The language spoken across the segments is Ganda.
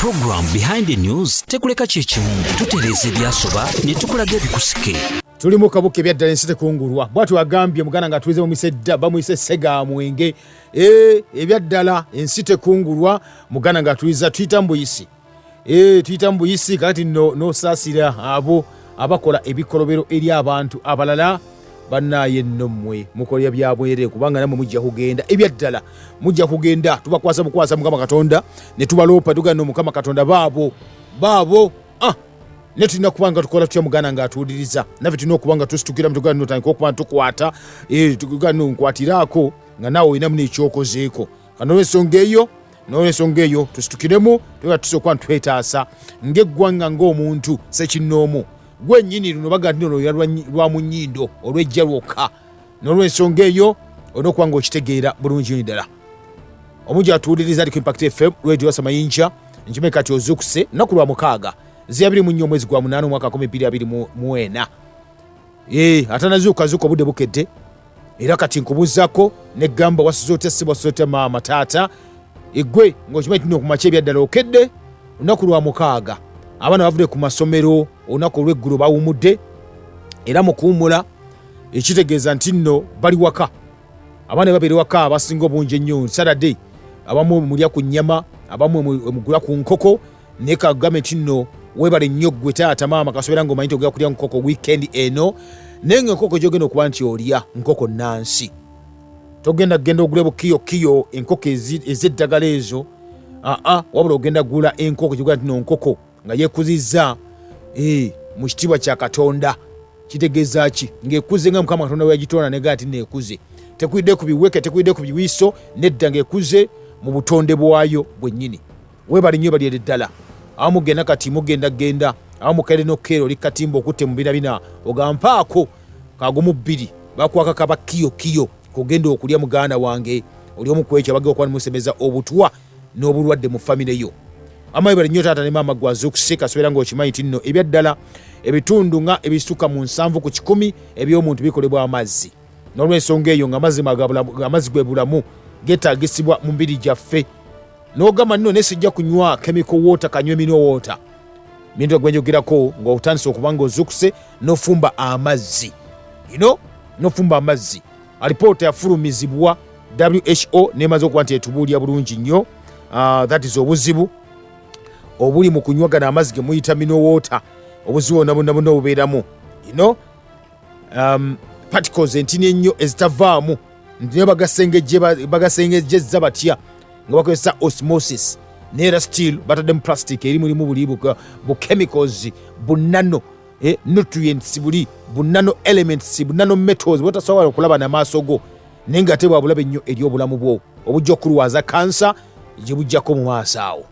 program Behind the News tekuleka chechimu tutereze byasoba ne tukulaga bikusike. Tuli mu kabuke byaddala ensite kungulwa bwatu agambye mugana nga tuweze mu misedda bamuyise sega mwenge ebyaddala ensite kungulwa mugana nga tuwiza twitambuyisi twitambuyisi kati no sasira abo abakola ebikolobero eri abantu abalala bannaye nnomwe mukolya byabwere kubanga namwe mujja kugenda ebyaddala mujja kugenda tubakwasa bukwasa mukama katonda ne tubalopa tugano mukama katonda babo ne tulina kubanga tukola tutya mugana nga atuwuliriza naffe tulina okubanga tusitukira mutugano notandika okuba tukwata tugano nkwatirako nga naawe olinamu n'ekyokozeeko n'olwensonga eyo tusitukiremu tuga tusobola okuba ntwetaasa ng'eggwanga ng'omuntu sekinnoomu gwennyini luno baga nti lwa mu nnyindo olw'ejja lwokka n'olwensonga eyo olina okuba nga okitegeera bulungi nnyo ddala omungi atuwuliriza ali ku Impact FM radio Samayinja nkime kati ozukuse nnaku lwa mukaaga zia 24 omwezi gwa 8 mwaka 2024 atanazuukazuuka obudde bukedde era kati nkubuzako negamba wasizote maama taata egwe ng'okimanyi tino okumakya ebyaddala okedde olunaku lwa mukaaga abaana bavudde ku masomero olunaku olw'eggulu bawumudde era mu kuwumula ekitegeeza nti nno bali waka abaana babeere waka abasinga obungi ennyo Saturday abamu mulya ku nnyama abamu mugula ku nkoko naye kagamente nno webale nnyo ggwe taata maama kasobeera ng'omanyi nti ogenda kulya nkoko weekend eno naye nga enkoko gyogenda okuba nti olya nkoko nansi togenda genda ogule bukiyo enkoko ez'eddagala ezo wabula ogenda gula enkoko gyogenda nti no nkoko nga yeekuzizza mu kitiibwa kya Katonda kitegeeza ki ng'ekuze nga mukama Katonda weyagitonda negaa ti neekuze tekuyidde ku biweke tekuyidde ku biwiiso nedda ng'ekuze mu butonde bwayo bwennyini webale nnyo balyere ddala abamu genda kati mugenda abamu kaire n'okkeera oli katimba okutte mu birabina ogampaako kagumu 2 bakwaka kaba kiyo kugenda okulya muganda wange oli omu kwekyo abagenda okuba nimusemeza obutwa n'obulwadde mu famire yo amayi bali nnyo taata ne maama gwazuukuse kasobeera ng'okimanyi ti nno ebyaddala ebitundu nga ebisuka mu 7 ku 10 eby'omuntu bikolebwa amazzi n'olw'ensonga eyo ng'amazzi gwe bulamu geetaagisibwa mu mbiri gyaffe n'ogamba nno nesijja kunywa chemical water kanywe mineral water bintu gwenjogerako ng'otandise okuba ng'ozuukuse n'ofumba amazzi n'ofumba amazzi alipoota yafulumizibwa WHO nemaze okuba nti etubuulya bulungi nnyo that is obuzibu obuli mu kunywagana amazzi ge muyita mineral water obuzibu bonna obubeeramu particles entini ennyo ezitavaamu niyo bagasengejjezza batya nga bakozesa osmosis neera still bataddemu plastic eri mulimu buli bu chemicals bunano nutrients buli bunano elements bunano metals botasobola okulaba n'amaaso go naye nga te bwabulabe nnyo eri obulamu bwo obujja okulwaza kansa gye bujjako mu maaso awo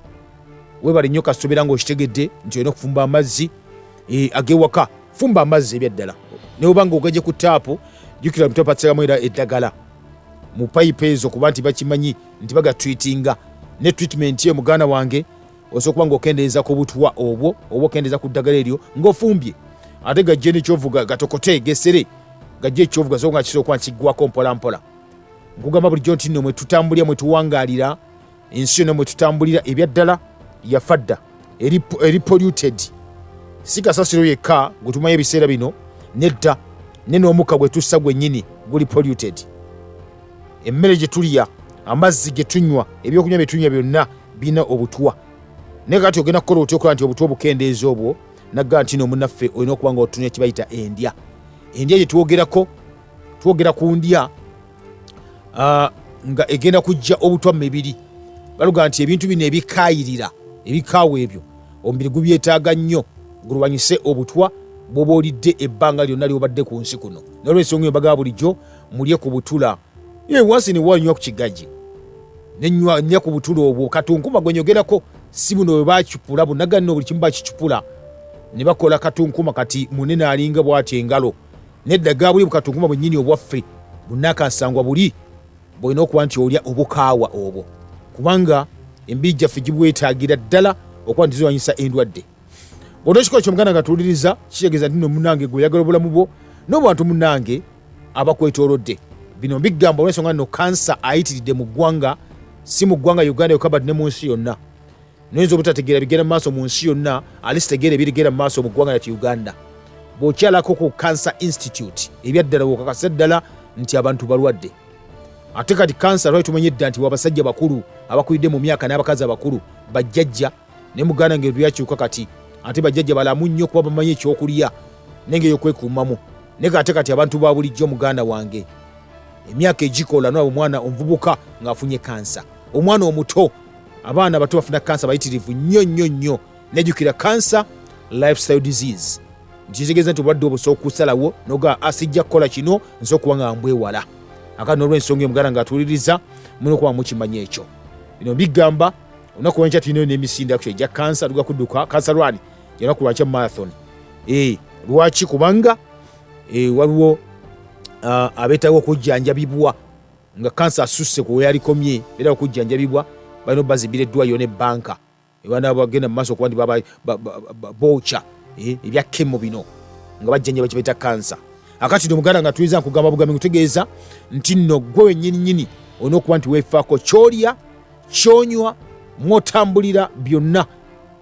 webale nnyo kasobera ng'okitegedde nti olina okufumba amazzi ag'ewaka fumba amazzi ebyaddala ne obanga ogajje ku taapu jjukira mutopatiramu era eddagala mu payipe ezo kuba nti bakimanyi nti bagatwitinga ne treatment ye muganda wange osobola okuba ng'okendeeza ku butwa obwo oba okendeeza ku ddagala eryo ng'ofumbye ate gajje n'ekyovuga gatokote gesere gajje ekyovuga so nga kisobola okuba nkiggwako mpolampola nkugamba bulijjo nti nno mwe tutambulira mwe tuwangaalira ensi yonna mwe tutambulira ebyaddala yafadda eri polluted si kasasiro yekka gwetumanyi ebiseera bino nedda ne n'omukka gwe tussa gwennyini guli polluted emmere gye tulya amazzi ge tunywa ebyokunywa bye tunywa byonna birina obutwa naye kati ogenda kukola otya okola nti obutwa obukendeeza obwo nagga nti no munnaffe olina okuba nga otunywa kibayita endya gye twogerako twogera ku ndya nga egenda kujja obutwa mu mibiri baluga nti ebintu bino ebikaayirira ebikaawo ebyo omubiri gubyetaaga nnyo gulwanyise obutwa bw'oba olidde ebbanga lyonna lyobadde ku nsi kuno n'olwensonga embaga bulijjo mulye ku butula wansi ne wanywa ku kigajji nenywa ku butula obwo katunkuma gwenyogerako si buno bwe bakipula bunaga nno buli kimu bakicupula ne bakola katunkuma kati munene alinga bw'ati engalo neddaga buli bukatunkuma bwennyini obwaffe bunakasangwa buli bwolina okuba nti olya obukaawa obwo kubanga emibiri gyaffe gibwetaagira ddala okuba nti ziwanyisa endwadde bw'otokikola ekyo muganda nga tuwuliriza kitegeeza nti nno munnange gwe oyagala obulamu bwo n'obantu munnange abakwetoolodde bino mbigamba olw'ensonga nno kansa ayitiridde mu ggwanga si mu ggwanga Uganda yokka badde ne mu nsi yonna noyinza obutategeera bigenda mu maaso mu nsi yonna alisi tegeera ebirigenda mu maaso mu ggwanga lyati Uganda. Bw'okyalako ku Cancer Institute ebyaddala wokakasa ddala nti abantu balwadde. Ate kati kansa lwali tumanye dda nti wabasajja bakulu abakulidde mu myaka n'abakazi abakulu bajjajja ne Muganda ngeri byakyuka kati ate bajjajja balamu nnyo kuba bamanyi ekyokulya n'engeri y'okwekuumamu. Naye ate kati abantu ba bulijjo Muganda wange emyaka egikola nolaba omwana omuvubuka ng'afunye kansa, omwana omuto, abaana bato bafuna kansa bayitirivu nnyo. Nejjukira kansa lifestyle disease nkitegeeza nti obulwadde obusooka okusalawo noga asijja kukola kino nsobola okuba nga mbwewala. Akati n'olw'ensonga Muganda ng'atuuliriza mulina okuba mukimanya ekyo. Bino bigamba olunaku lwankya tulinayo n'emisinde egya kansa tuga kudduka kansa lwani yanaku lwakya marathon. Lwaki? Kubanga waliwo abeetawo okujjanjabibwa nga kansa asusse ku weyalikomye beetawo okujjanjabibwa balina obazimbira eddwaliro n'ebbanka ebaana bagenda mu maaso okuba nti booca ebya kemo bino nga bajjanjaba kye bayita kansa. Akati no Muganda nga tuliza nkugamba bugambi ngutegeeza nti nno gwe wennyini olina okuba nti weefaako kyolya kyonywa mwotambulira byonna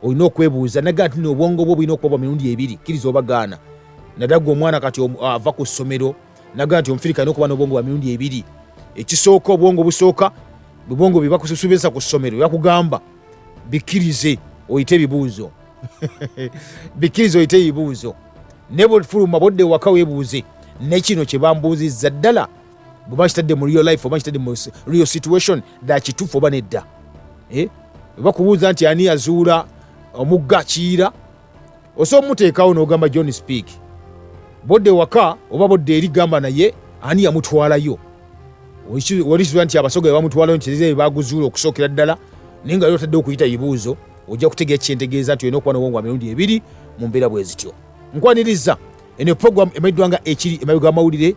olina okwebuuza naga nti n'obwongo bwo bulina okuba bwa mirundi ebiri kkiriza obagaana. Naddala gwe omwana kati ava ku ssomero naga nti omufirika alina okuba n'obwongo bwa mirundi ebiri. Ekisooka obwongo busooka bubongo bye bakususubisa ku ssomero bakugamba bikkirize oyite ebibuuzo bikkirize oyite ebibuuzo ne bwefuluma bodde waka weebuuze nekino kye bambuuzizza ddala bwe bakitadde mu real life oba kitadde mu real situation ddala kituufu oba nedda. Bakubuuza nti ani yazuula omugga kiira osobola omuteekawo n'ogamba John Speak, bodde waka oba bodde eri gamba naye ani yamutwalayo. Olisuubira nti abasoga be bamutwalayo nti baguzuula okusookera ddala naye nga otadde okuyita ebibuuzo ojja kutegeera kyentegeeza nti olina okuba n'obwongo bwa mirundi ebiri mu mbeera bwe zityo. Nkwaniriza eno program emayiddwa nga ekiri emabega amawulire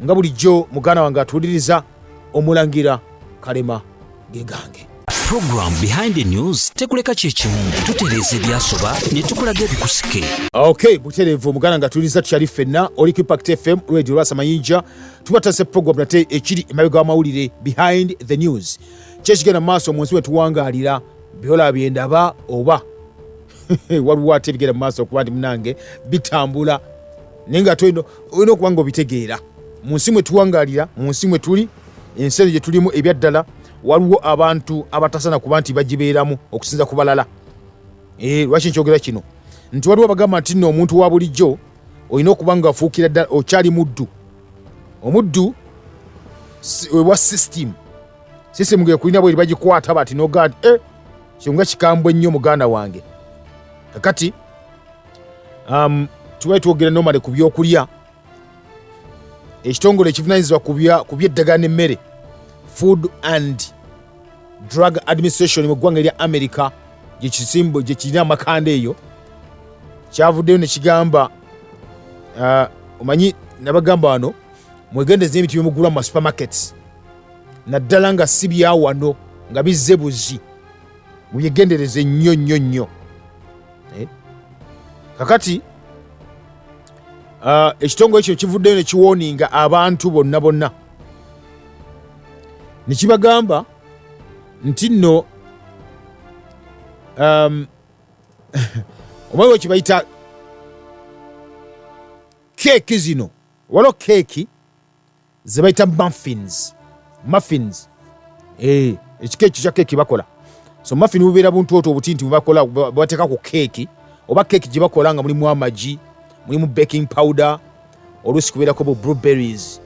nga bulijjo Muganda wange atuuliriza Omulangira Kalema gegange. Program Behind the News tekuleka kyekimu tutereeza ebyasoba ne tukulaga ebikusike. Butereevu Muganda nga atuuliriza tukyali ffenna oli ku Impact FM radio lwasa mayinja tubatase program nate ekiri emabega amawulire Behind the News. Kyekigenda mu maaso mu nsi we tuwangaalira byola byendaba oba waliwo ate ebigenda mu maaso okuba nti munange bitambula naye nga olina okuba nga obitegeera mu nsi mwe tuwangaalira mu nsi mwe tuli ensi gye tulimu ebyaddala waliwo abantu abatasana kuba nti bagibeeramu okusinza ku balala. Lwaki nkyogera kino nti waliwo abagamba nti nno omuntu wa bulijjo olina okuba nga afuukira ddala okyali omuddu wa system gwe kulina bweri bagikwata bati nogaa nti kyonga kikambwe nnyo Muganda wange. Kakati tubaye twogera nomale ku byokulya ekitongole ekivunanyizibwa ku byeddagala n'emmere Food and Drug Administration mu ggwanga erya America gye kirina amakanda eyo kyavuddeyo ne kigamba omanyi nabagamba wano mwegendeze ebintu byemugula mu supermarkets naddala nga si bya wano nga bizze buzi mubyegendereze nnyo. Kakati ekitongole ekyo kivuddeyo ne kiwooninga abantu bonna ne kibagamba nti nno omwaliwo kibayita keeki zino waliwo keeki ze bayita muffins ekikeeki kya keeki bakola so muffin bubeera buntooto obutinti bubakola bateeka ku keeki oba keeki gye bakola nga mulimu amagi mulimu baking powder oluusi kubeerako bu blueberries.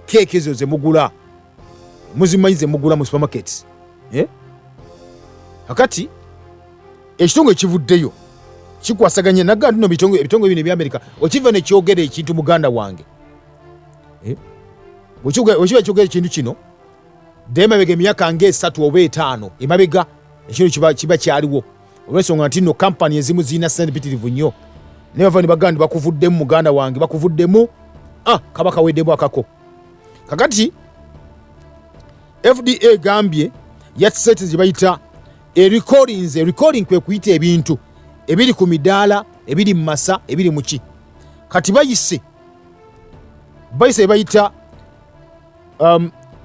Keeki ezo ze mugula muzimanyi ze mugula mu supermarket. Kakati ekitongole ekivuddeyo kikwasaganya naga nti no ebitongole bino ebya America okiva ne kyogera ekintu Muganda wange okiva kyogera ekintu kino emabega emyaka nga 3 oba 5 emabega ekintu kiba kyaliwo olw'ensonga nti no kampani ezimu zirina ssente mpitirivu nnyo naye bava ne bagamba nti bakuvuddemu Muganda wange bakuvuddemu kaba kaweddemu akako. Kakati FDA gambye yatsete gye bayita recording kwe kuyita ebintu ebiri ku midaala ebiri mu masa ebiri mu ki kati bayise bayita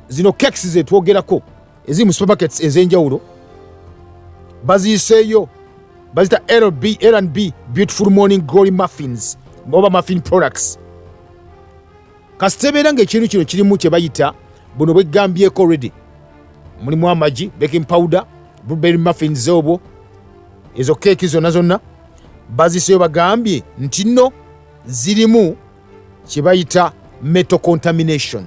zino cakes ze twogerako eziri mu supermarkets ez'enjawulo baziyiseeyo bazita L&B Beautiful Morning Glory Muffins oba muffin products. Kasitebeera ng'ekintu kino kirimu kye bayita buno bwegambyeko already, mulimu amagi, baking powder, blueberry muffins obwo, ezo keeki zonna baziseeyo bagambye nti nno zirimu kye bayita metal contamination.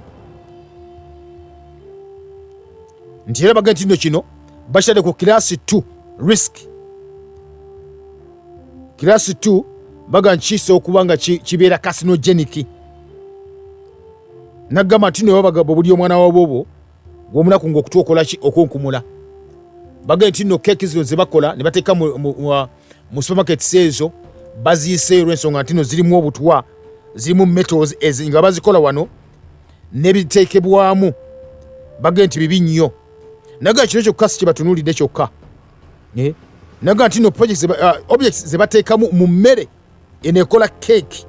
Nti era baga nti nno kino bakitadde ku class 2 risk. Class 2 baga nkiisa okuba nga kibeera carcinogenic. Nagamba nti nno babaga buli omwana wabobo gw'omunaku ng'okutu okolaki okunkumula. Baga nti nno keeki zino ze bakola ne bateeka mu supermarkets ezo baziyiseeyo olw'ensonga nti nno zirimu obutwa, zirimu metals nga bazikola wano n'ebiteekebwamu baga nti bibi nnyo. Naga kino kyokka si kye batunuulidde kyokka. Naga nti nno objects ze bateekamu mu mmere eneekola keeki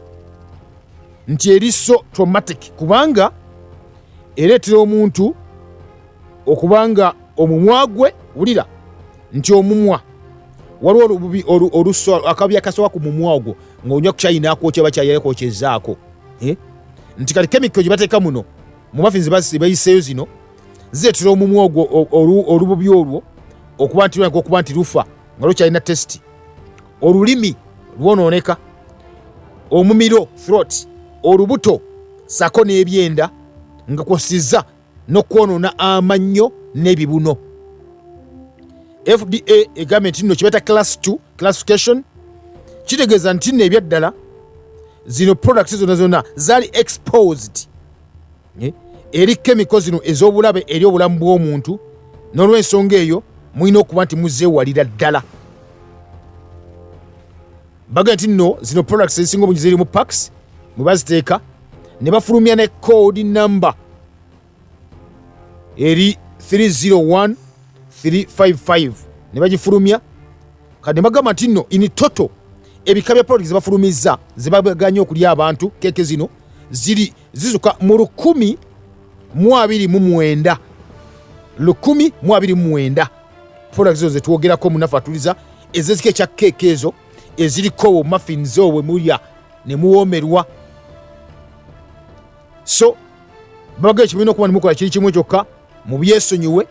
nti eri so traumatic, kubanga ereetera omuntu okubanga omumwa gwe wulira nti omumwa waliwo olububi oluso akabi akasoka ku mumwa ogwo ng'onywa ku kyayi n'akwokya bakyayire kwokyezaako. Nti kati kemiko gye bateeka muno mu muffins bayiseeyo zino zireetera omumwa ogwo olububi olwo okuba nti lufa nga lukyalina testi, olulimi lwonooneka, omumiro throat, olubuto sako n'ebyenda nga kwosizza n'okwonoona amannyo n'ebibuno. FDA egambye nti nno kibaita class 2 classification, kitegeeza nti nno ebyaddala zino products zonna zaali exposed eri chemical zino ez'obulabe eri obulamu bw'omuntu, n'olw'ensonga eyo mulina okuba nti muzeewalira ddala. Baga nti nno zino products ezisinga obungi ziri mu packs mwe baziteeka ne bafulumya ne code number eri 301355 ne bagifulumya kati ne bagamba nti nno in total ebika bya products ze bafulumizza ze baganya okulya abantu keeke zino zizuka mu 1,229 products zo zetwogerako munafu atuliza ezezika ekya keeke ezo eziriko muffins obwe mulya ne muwoomerwa. So babaga ekimulina okuba nemukola kiri kimu kyokka mu byesonyiwe,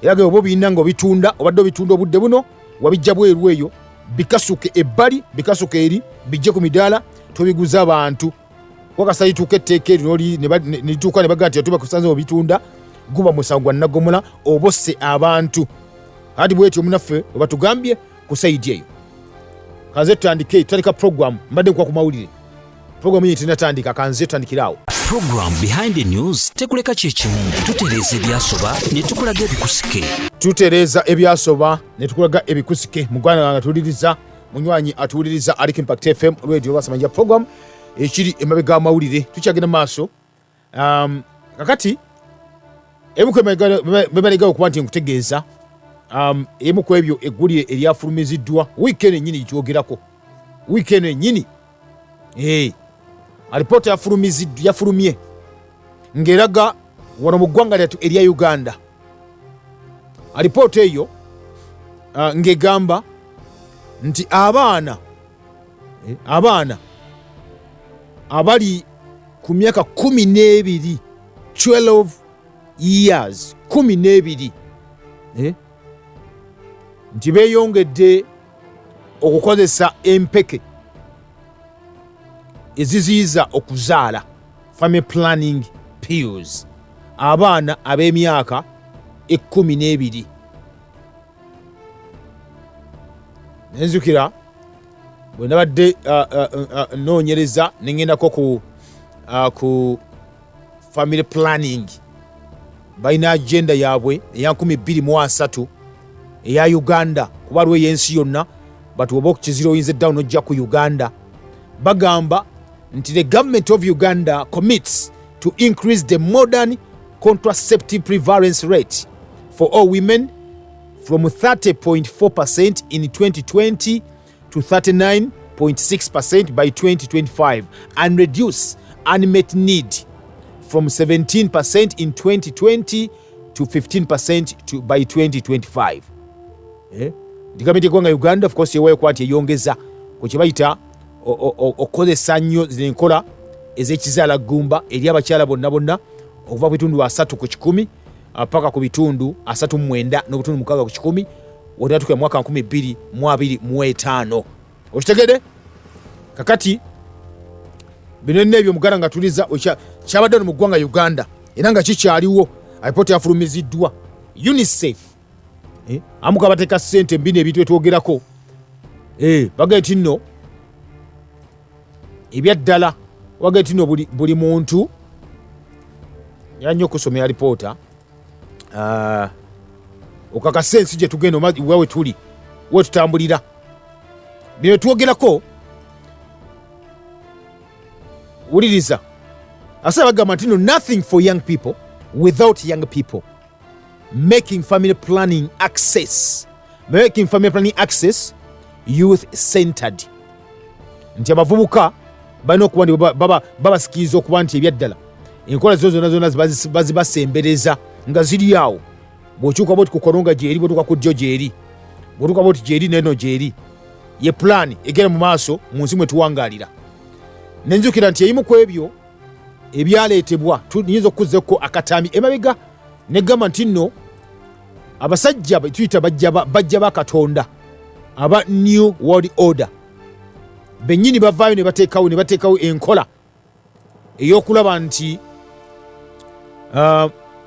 era ge oba birina nga obitunda obadde obitunda obudde buno wabijja bweru eyo bikasuke ebbali bikasuke eri bijje ku midaala tobiguza abantu wakasa lituuka etteeka eryo nelituuka ne baga nti atuba kusanze obitunda guba musango gwa nnagomola obosse abantu. Hadi bwetyo munaffe we batugambye ku sayidi eyo. Kanze tutandika program mbadde nkwa ku mawulire. Program yi tinatandika kanze tutandikirawo. Program Behind the News tekuleka kyekimu, tutereeza ebyasoba ne tukulaga ebikusike. Tutereeza ebyasoba ne tukulaga ebikusike. Mugwana wange atuwuliriza, munywanyi atuwuliriza aliko Impact FM radio basamanja program ekiri emabega amawulire. Tukyagenda maaso. Kakati ebuke bebalega okuba nti nkutegeeza emu ku ebyo eggulire eryafulumiziddwa wiikendi ennyini gitwogerako. Wiikendi ennyini alipoota yafulumye ng'eraga wano mu ggwanga lyattu erya Uganda. Alipoota eyo ng'egamba nti abaana abali ku myaka 12 12 years 12 nti beeyongedde okukozesa empeke eziziyiza okuzaala family planning pills abaana ab'emyaka 12. Nenzukira bwe nabadde noonyereza nengendako ku family planning, balina agenda yaabwe eya 2023 eya Uganda kuba lwe yensi yonna batuoba okukizira oyinza eddawo n'ojja ku Uganda. Bagamba nti the government of Uganda commits to increase the modern contraceptive prevalence rate for all women from 30.4% in 2020 to 39.6% by 2025 and reduce unmet need from 17% in 2020 to 15% by 2025. gavumenti y'eggwanga Uganda of course yewayo kuba nti eyongeza ku kye bayita okukozesa nnyo zino enkola ez'ekizaala ggumba eri abakyala bonna okuva ku bitundu 3 ku 100 paka ku bitundu 39 n'obutundu 6 ku 100 wonatuka mu mwaka 2025. Okitegede kakati bino nebyo muganda nga tuliza kyabadde mu ggwanga Uganda era nga kikyaliwo alipoota yafulumiziddwa UNICEF amuka bateeka ssente mbino ebintu etwogerako bagati nno ebyaddala bagati nno buli muntu yanyo okusomera alipoota okakasa ensi gye tugenda wawe tuli we tutambulira bino twogerako wuliriza asa bagamba nti nothing for young people without young people making family planning access youth centered. Nti abavubuka balina okuba nti babasikiriza okuba nti ebyaddala enkola zonna bazibasembereza nga ziri awo bw'okyuka bwoti ku kolonga gyeri bwetuka ku ddyo gyeri bwetuka bwoti gyeri neno gyeri ye plan egera mu maaso mu nsi mwe tuwangaalira. Nenzukira nti eyimu ku ebyo ebyaleetebwa tuyinza okuzzeko akatambi emabega negamba nti nno abasajja tuyita bajja ba Katonda aba New World Order bennyini bavaayo ne bateekawo enkola ey'okulaba nti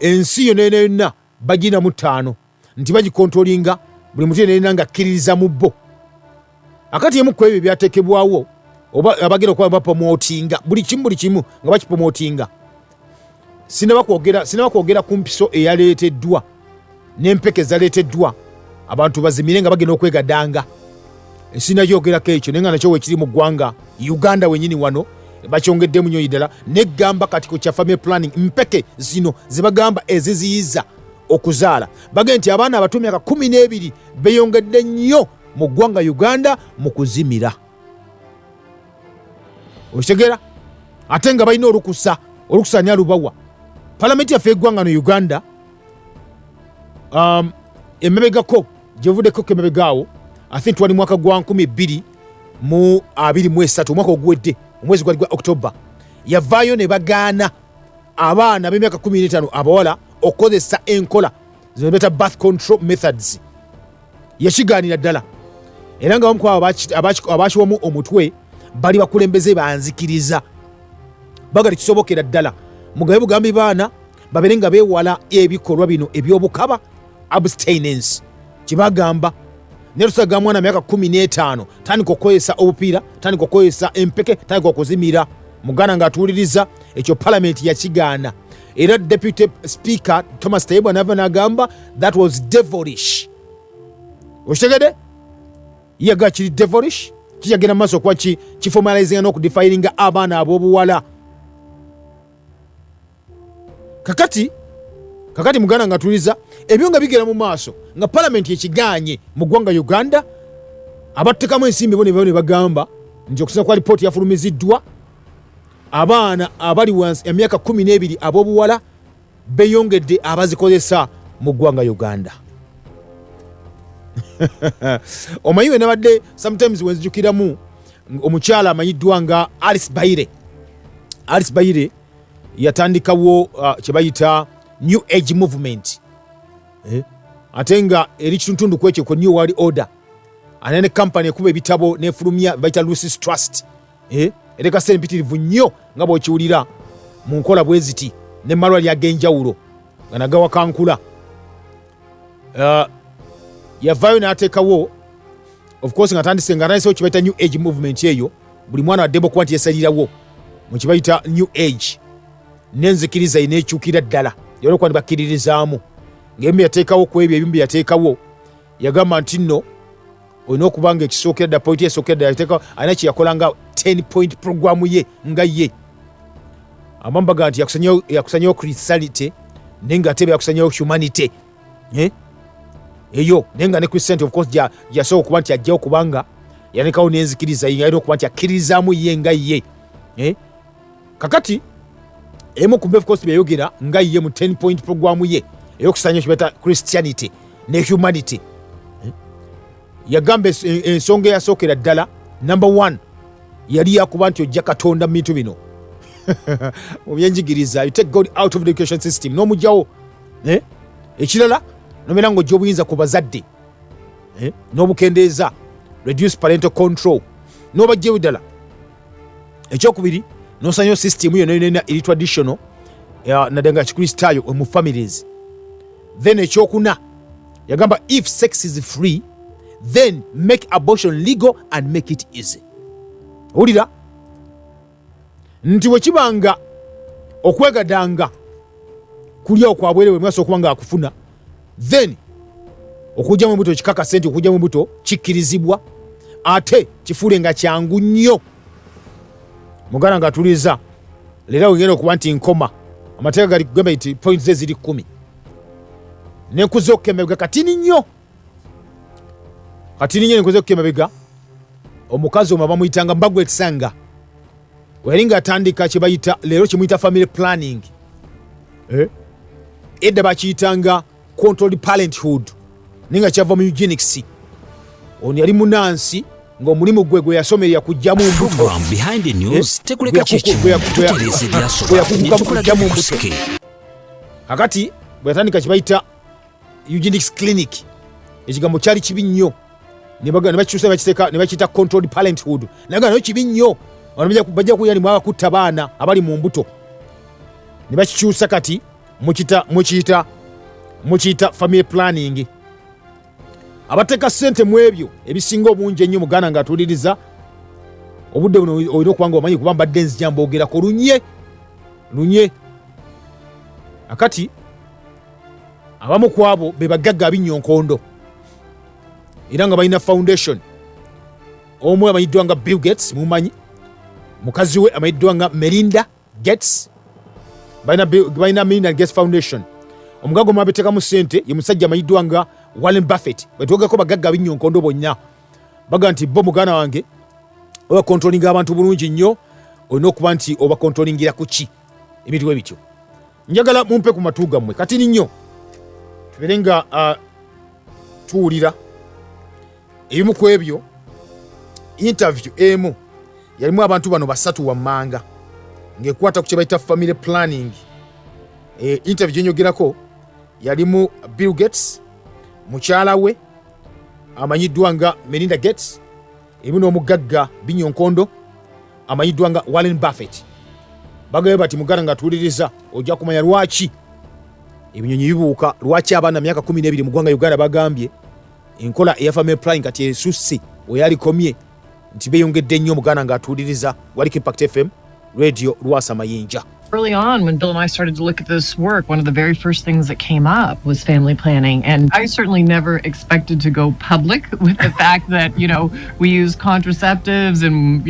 ensi yonna baginamu 5 nti bagikontrolinga buli muntu yenna nga akkiririza mu bo. Akati emu ku ebyo byateekebwawo oba abagenda okuba bapromotinga buli kimu nga bakipromotinga. Sinaba kwogera ku mpiso eyaleeteddwa n'empeke ezaleeteddwa abantu bazimire nga bagenda okwegadanga. Sinakyogerako ekyo naye nga nakyo weekiri mu ggwanga Uganda wenyini wano bakyongeddemu nnyo ddala negamba kati ku kya family planning mpeke zino zebagamba eziziyiza okuzaala bagenda nti abaana abato emyaka 12 beyongedde nnyo mu ggwanga Uganda mu kuzimira. Okitegera ate nga balina olukusa ani alubawa palamenti yaffe eggwanga no Uganda emabegako gyevuddeko emabegaawo I think twali mwaka gwa 2023 omwaka oguwedde omwezi gwali gwa October yavaayo ne bagaana abaana b'emyaka 15 abawala okukozesa enkola zino beta birth control methods. Yakigaanira ddala era nga bamu abakiwamu omutwe bali bakulembeze banzikiriza bagali kisobokera ddala mugabe bugambi baana babere nga beewala ebikolwa bino ebyobukaba abstinence kibagamba nerusaga mwana myaka 15 tandika okukozesa obupiira tandika okukozesa empeke tandika okuzimira muganda nga atuuliriza ekyo parliament yakigaana era deputy speaker Thomas Tayebwa nava nagamba that was devilish. Okitegede yaga kiri devilish kiyagenda maaso okuba kiformalizinga n'okudefininga abaana ab'obuwala. kakati muganda nga tuliza ebyo nga bigera mu maaso nga parliament yekigaanye mu ggwanga Uganda abattekamu ensimbi bo ne bagamba nti okusinza kwa lipooti yafulumiziddwa abaana abali wansi emyaka 12 ab'obuwala beyongedde abazikozesa mu ggwanga Uganda. Omanyiwe nabadde sometimes wenzijukiramu omukyala amanyiddwa nga Alice Baire yatandikawo kyebayita New Age Movement ate nga eri kitundu kwekyo ku New World Order anene company ekuba ebitabo nefulumya bayita Lucy's Trust ereka sente mpitirivu nnyo nga bw'okiwulira mu nkola bweziti ne malwali ag'enjawulo nga nagawa kankula. Yavaayo n'ateekawo of course nga tandise nga nayisewo kibayita New Age Movement eyo buli mwana waddebo kuba nti yesalirawo mu kibayita New Age n'enzikiriza yineekyukira ddala yona okuba bakkiririzaamu ng'ebimbi yateekawo ku ebyo ebimbi yateekawo yagamba nti nno olina okuba nga ekisookera dda point esookera dda yateekawo alina kye yakolanga 10 point programu ye nga ye amambaga nti yakusanyawo Christianity naye nga ate yakusanyawo humanity eyo naye nga ne Christianity of course gyasobola okuba nti ajjawo kubanga yanekawo n'enzikiriza ye alina okuba nti akkiririzaamu ye nga ye kakati emu kumbe of course byayogera nga ye mu 10 point programu ye eyokusanya kibeta Christianity ne humanity yagamba ensonga eyasookera ddala number 1 yali yakuba nti ojja Katonda mu bintu bino mu byenjigiriza, you take God out of the education system n'omugyawo. Ekirala nomera ng'ojja obuyinza ku bazadde n'obukendeeza, reduce parental control n'obajjewo ddala. Ekyokubiri n'osanyo system yonna eri traditional nadde nga kikristaayo mu families. Then ekyokuna yagamba if sex is free then make abortion legal and make it easy. Owulira nti bwe kibanga okwegadanga kulya okwabwerewe mwaso okuba nga akufuna, then okujjamu embuto kikakasa nti okujjamu embuto kikkirizibwa, ate kifuule nga kyangu nnyo. Muganda ng'atuliza leero wegenda okuba nti nkoma amateeka gali kugamba nti point ze ziri 10 nenkuza okukemebwa katini nnyo nenkuza okukemebwa. Omukazi omwo bamuyitanga Mbagwe Kisanga, wali ng'atandika kye bayita leero kimuyita family planning. Edda bakiyitanga controlled parenthood ninga kyava mu eugenics. Ono yali munansi ng'omulimu gwe yasomerera kujjamu mbuto behind the news tekuleka kyekimu tutereza ebyasoba netukulaga kusike. Kakati bwe yatandika kye bayita eugenics clinic, ekigambo kyali kibi nnyo ne bakikyusa ne bakiyita controlled parenthood, naye nga nayo kibi nnyo. Bajja kuyani mwaba kutta baana abali mu mbuto, ne bakikyusa kati mukiyita family planning. Abateeka ssente mu ebyo ebisinga obungi ennyo muganda ng'atuliriza obudde buno olina okuba nga omanyi kuba mbadde nzija mboogerako lunye. Akati abamu ku abo be bagagga abinnyonkoondo era nga balina foundation. Omu amanyiddwa nga Bill Gates, mumanyi, mukazi we amanyiddwa nga Melinda Gates, balina Melinda Gates Foundation. Omugago mwabeteekamu ssente ye musajja amanyiddwa nga Warren Buffett. Bwetwogako bagagga abinnyonkoondo bonna baga nti bo muganda wange oba controlling abantu bulungi nnyo, olina okuba nti oba controllingira ku ki ebintu bwe bityo. Njagala mumpe ku matu gammwe katini nnyo tubere nga tuwulira ebimu ku ebyo. Interview emu yalimu abantu bano 3 wammanga ng'ekwata ku kye bayita family planning. Interview gyenyogerako yalimu Bill Gates, mukyala we amanyiddwa nga Melinda Gates, emu n'omugagga binnyonkoondo amanyiddwa nga Warren Buffett. Bagabe bati muganda nga tuwuliriza ojja kumanya lwaki ebinyonyi bibuuka, lwaki abaana myaka 12 mu ggwanga Uganda bagambye enkola eya family planning kati esusse oyalikomye nti beeyongedde nnyo. Muganda nga atuwuliriza waliko Impact FM radio Lwasa Mayinja. Early on, when Bill and I started to look at this work, one of the very first things that came up was family planning. And I certainly never expected to go public with the fact that, we use contraceptives and,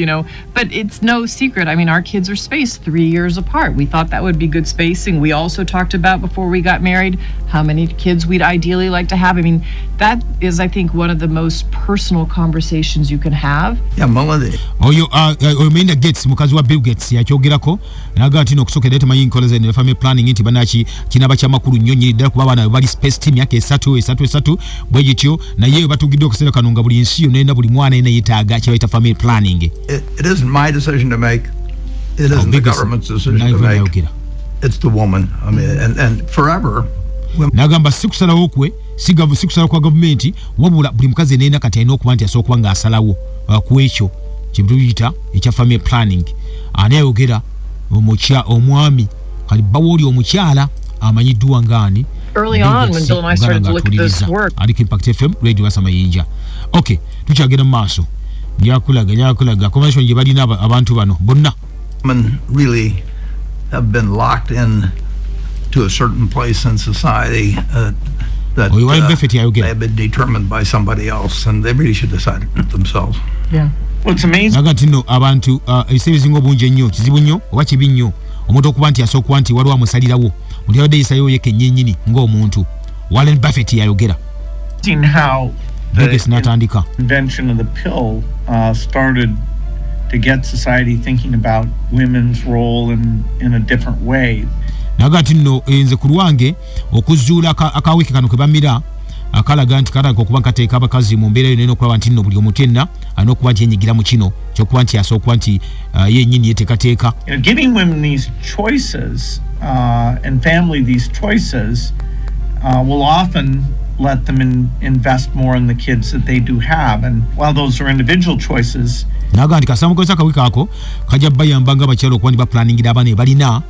but it's no secret. I mean, our kids are spaced 3 years apart. We thought that would be good spacing. We also talked about before we got married how many kids we'd ideally like to have. I mean, that is, I think, one of the most personal conversations you can have. Yeah, Melody. Melinda Gates, mukazi wa Bill Gates, yakyogerako naga ntino okusooka ate manyi nkola ze family planning nti banaki kinaba kya makulu nnyo nnyo ddala kuba abaana bali space team yake esatu bwe gityo naye batugidde okusera kanunga buli nsi yonna buli mwana yena yetaaga kye bayita family planning. It isn't my decision to make. It isn't the government's decision to make. It's the woman. I mean, and forever. Nagamba sikusalawo kwe sikusalawo kwa government wabula buli mukazi nena kati alina okuba nti asobola kuba nga asalawo ku ekyo kye tuyita ekya family planning. Ani ayogera omwami kali bawoli omukyala amanyiddwa ngani. Early on when Bill and I started to look at this work. Ali Impact FM radio Lwasa Mayinja. Okay, tukyagenda maaso. Njakulaga convention gye balina abantu bano bonna. Men really have been locked in to a certain place in society that they have been determined by somebody else, and they really should decide it themselves. Yeah. Well, it's amazing. Nagati no abantu ebisebizinga obungi ennyo kizibu nnyo oba kibi nnyo omuntu okuba nti asookuba nti waliwo amusalirawo omuntu yabadde yisayo ye kennyinnyini ng'omuntu. Warren Buffett yayogera. How the invention of the pill started to get society thinking about women's role in a different way. Nagati no enze ku lwange okuzuula akawiki kano ke bamira akalaga nti karaga okuba kateeka abakazi mu mbeera yonna n'okulaba nti nno buli omuntu yenna alina okuba nti yenyigira mu kino ky'okuba nti asooka okuba nti yennyini yeteekateeka. Giving women these choices and family these choices will often let them invest more in the kids that they do have, and while those are individual choices, naga nti kasamukozesa kawika ako kajja bayambanga abakyalo okuba nti baplaningira abaana be balina.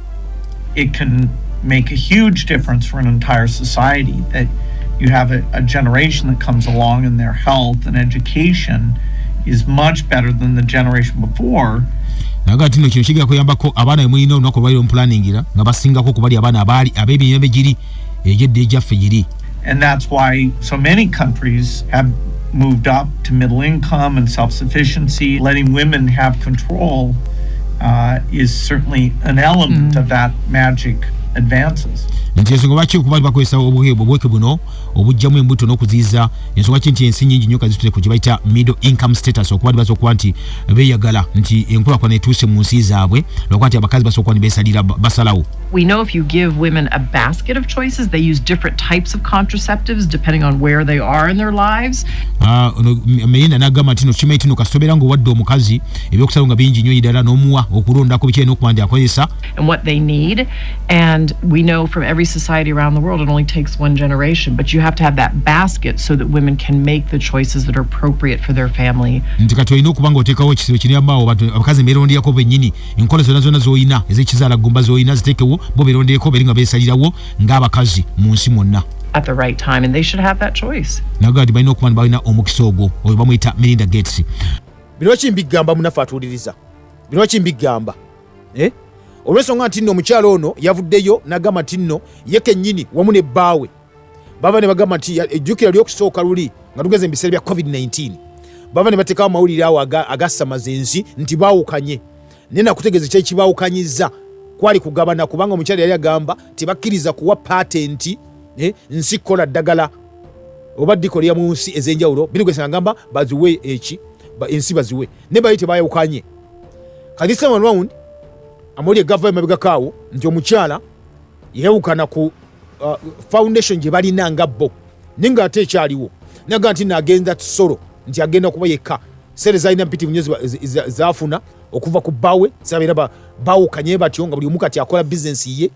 It can make a huge difference for an entire society that you have a generation that comes along and their health and education is much better than the generation before. Naga tino kino kiga kuyambako abaana emulina olunaku lwaliro muplaningira nga basingako okubali abaana abaali ab'emirembe giri egyedde egyaffe giri. And that's why so many countries have moved up to middle income and self-sufficiency. Letting women have control is certainly an element of that magic advances. Nti ensonga lwaki okuba bakozesa obweke buno obujjamu embuto n'okuziyiza ensonga ki nti ensi nyingi nnyo kazitute ku gye bayita middle income status okuba basobola okuba nti beeyagala nti enkulaakulana etuuse mu nsi zaabwe lwakuba nti abakazi basobola okuba basalawo. We know if you give women a basket of choices, they use different types of contraceptives depending on where they are in their lives. Meyina n'agamba nti no kimanyi tino kasitobera ng'owadde omukazi ebyokusalawo nga bingi nnyo ddala n'omuwa okulondako biki alina okuba nti akozesa. And what they need, and we know from every society around the world it only takes one generation, but you have to have that basket so that women can make the choices that are appropriate for their family. Nti kati olina okuba ng'oteekawo ekisibo kiriyambaawo abakazi beerondeyako bennyini enkola zonna z'olina ez'ekizaala gumba z'olina ziteekewo bo beerondeyeko beri nga beesalirawo ng'abakazi mu nsi mwonna. At the right time, and they should have that choice. Naga nti balina okuba nti balina omukisa ogwo oyo bamuyita Melinda Gates. Bino kimbigamba munafu atuuliriza. Bino kimbigamba. Olw'ensonga nti nno omukyalo ono yavuddeyo n'agamba nti nno ye kennyini wamu ne bbaawe bava ne bagamba nti ejjukira ly'okusooka luli nga tugeze mu biseera bya COVID-19 bava ne bateekawo amawulire awo agasamaza ensi nti baawukanye naye nakutegeeza kyekibaawukanyizza kwali kugabana kubanga omukyalo yali agamba tebakkiriza kuwa patenti nsi kukola ddagala oba dikolera mu nsi ez'enjawulo birigwesa ngamba baziwe ensi baziwe ne bayi tebaawukanye kati this time around amawulire gava emabegakaawo nti omukyala yeewukana ku foundation gye balina nga bo naye nga ate ekyaliwo naga nti naagenda solo nti agenda kuba yekka sere zalina mpitivu nnyo zaafuna okuva ku bbaawe sabeera baawukanye batyo nga buli omu kati akola bizinesi ye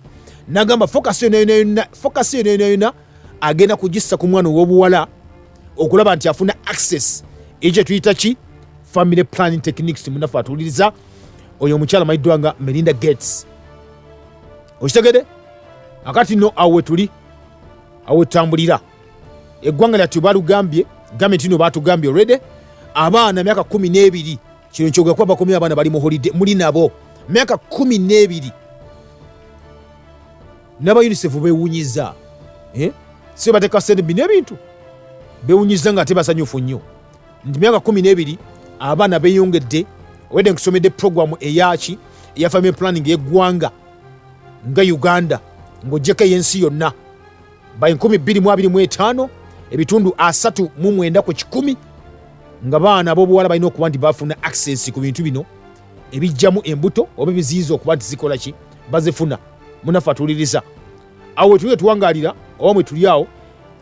nagamba fokasi yonna agenda kugissa ku mwana ow'obuwala okulaba nti afuna access ekyo tuyita ki family planning techniques munafu atuuliriza oyo omukyala mayiddwa nga Melinda Gates. Okitegede akati no awe tuli awe tambulira eggwanga lyattu balugambye gavumenti no batugambye already abaana myaka 12 kino kyoga kwa bakomi abaana bali mu holiday muli nabo myaka 12 naba UNICEF bewunyiza si bateka sente bine ebintu bewunyiza nga tebasanyufu nnyo ndi myaka 12 abaana beyongedde wede nkusomedde program eyachi ya family planning yeggwanga nga Uganda ng'ogyeko yensi yonna by 2025 ebitundu 39 ku 100 nga baana ab'obuwala balina okuba nti bafuna access ku bintu bino ebijjamu embuto oba ebiziyiza okuba nti zikola ki bazifuna munafu atuuliriza awo wetuliwe tuwangaalira oba mwe tuli awo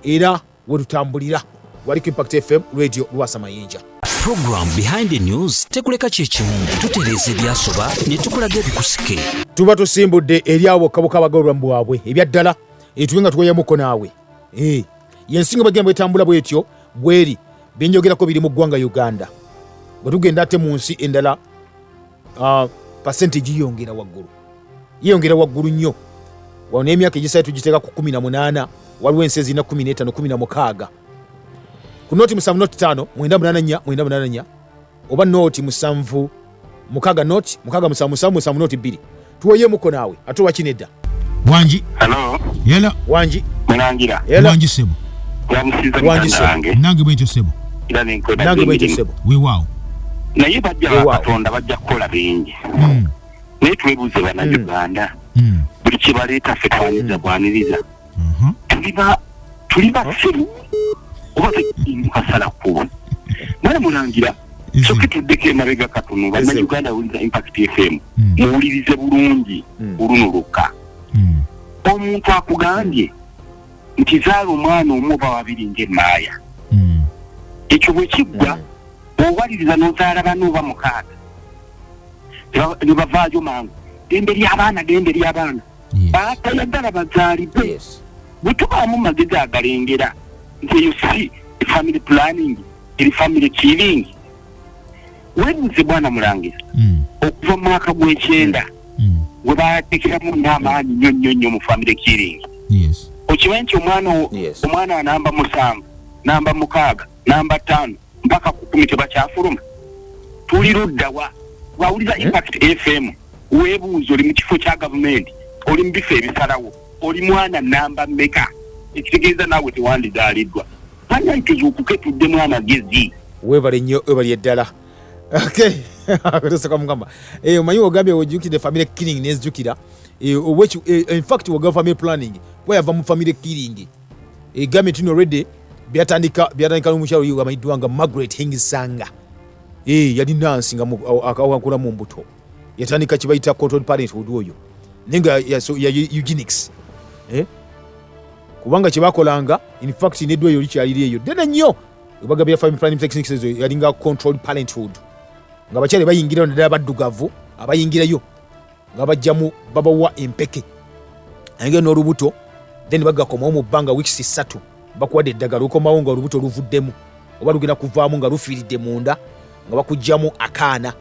era wetutambulira waliko Impact FM radio Lwasa Mayinja. Program Behind the News tekuleka kyekimu tutereeza ebyasoba ne tukulaga ebikusike. Tuba tusimbudde eri abo kaboka abagolwa mbwabwe ebyaddala etuwenga tuweyamuko naawe yensinga bagenda bwetambula bwetyo bweri binjogerako biri mu ggwanga Uganda bwe tugenda ate mu nsi endala percentage yiyongera waggulu nnyo wano emyaka egisatu giteeka ku 18 waliwo ensi ezirina 15 16 ku noti 7.5 984 oba noti 7 mukaga noti mukaga 7 noti 2 tuweyemuko naawe ate wakinedda wanji hello yela wanji mwanangira wanji sebo wanji sebo nange bwekyo sebo nange bwekyo sebo weewaawo naye bajja Katonda bajja kukola bingi naye twebuuze bannayuganda buli kibaleeta ffe twaniriza bwaniriza tuli basiru oba tukasala kubo mwana mulangira soke tuddeko emabega katono bannayuganda awuliriza Impact FM muwulirize bulungi oluno lukka omuntu akugambye nti zaala omwana omu oba babiri ng'emmaaya. Ekyo bwe kiggwa bw'owaliriza n'ozaala bano oba mukaaga ne bavaayo mangu dembe ly'abaana baatayagala bazaalibwe. Bwe tubaamu magezi agalengera nti eyo si family planning eri family killing. Webuuze bwana Mulangira okuva mu mwaka gw'ekyenda we baatekeramu n'amaanyi nnyo mu family killing. Okimanyi nti omwana namba 7 namba 6 namba 5 mpaka ku 10 tebakyafuluma. Tuli ludda wa wawuliza Impact FM weebuuze oli mu kifo kya gavumenti oli mu bifo ebisalawo oli mwana namba mmeka ekitegeeza naawe tewandizaaliddwa. Manya ntuzuukuke tuddemu amagezi. Webale nnyo webali eddala. Okay. Akatoseka mugamba. Omanyi ogambye ojjukire family killing nezijjukira. In fact wagamba family planning wayava mu family killing. Gavumenti ino already byatandika n'omukyalo yiwa amayiddwa nga Margaret Hingisanga. Yali nansi nga akawakula mu mbuto. Yatandika kibayita controlled parenthood oyo. Nenga ya eugenics. Kubanga kibakolanga in fact neddwa eyo likyaliri eyo. Dene nnyo. Bagabya family planning techniques ezo yalinga controlled parenthood. Nga bakyale bayingira ddala baddugavu abayingirayo nga bajjamu babawa empeke. Ange n'olubuto then bagakomawo mu bbanga weeks 3 bakuwadde eddagala okomawo nga olubuto luvuddemu oba lugenda kuvaamu nga lufiiridde munda nga bakugjamu akaana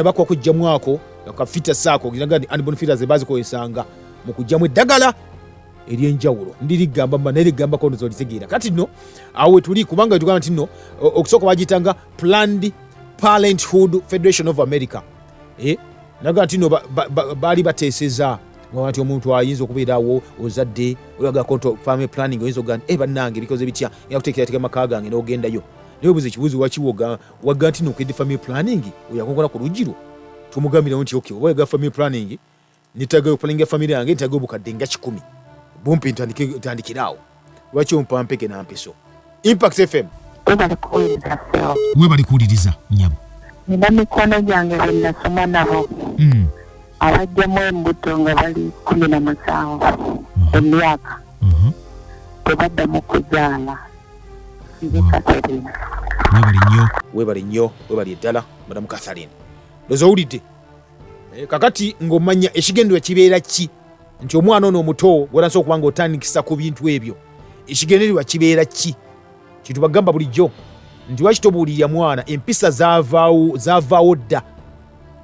bakujjamu ako akafita saako giraga unborn fetus bazikozesanga mu kujjamu eddagala eryenjawulo. Ndirigamba nerigamba ko nzo litegeera kati no awe tuli kubanga tugamba nti no okusooka bagitanga Planned Parenthood Federation of America. Naga nti no bali bateeseza ngati omuntu ayinza okubeerawo ozadde olaga control family planning oyinza ogamba bannange bikoze bitya yakuteekera maka gange n'ogendayo naye buze kibuzi wakiwoga waga nti no kedi family planning oyakokola ku lujiro tumugambira nti okay oba family planning nitaga planning family yange nitaga obukadde nga 10 bumpi ntandikirawo lwaki ompampeke nampiso. Impact FM webali kuwuliriza nyabo nina mikono gyange bennasoma nabo abajjamu embuto nga bali 17 emyaka tebaddamu kuzaala. Webali nnyo webali eddala madamu Catherine lozowulidde kakati ng'omanya ekigendera kibeera ki nti omwana ono omuto gweransa okuba nga otandikisa ku bintu ebyo ekigendererwa kibeera ki kintu bagamba bulijjo nti wakitobuulirya mwana empisa zaavaawo dda